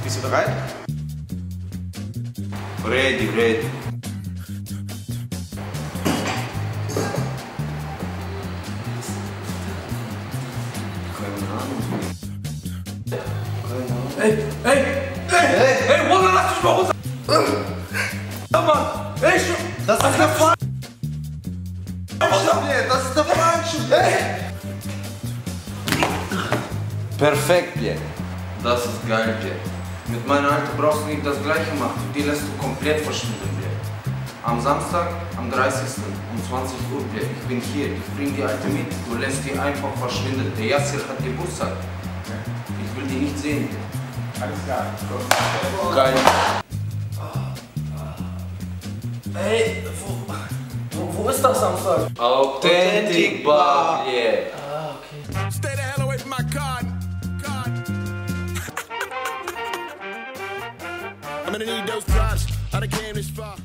Bist du bereit? Ready, ready. Ey, Wallah, lass dich mal runter! Ja, Mann! Ey, Das ist eine Frage! Das ist eine Frage! Perfekt, Pierre. Das ist geil, Pierre. Mit meiner Alten brauchst du nicht das Gleiche machen. Die lässt du komplett verschwinden, Pierre. Am Samstag, am 30. um 20 Uhr, Pierre. Ich bin hier. Ich bring die Alte mit. Du lässt die einfach verschwinden. Der Yassir hat Geburtstag. Ich will die nicht sehen, Pierre. Alles klar. Geil. Ey, wo ist das Samstag? Authentic Bar, Pierre. Ah, okay. Stay the hell away from my card. I'm gonna need those drops. I done came this far.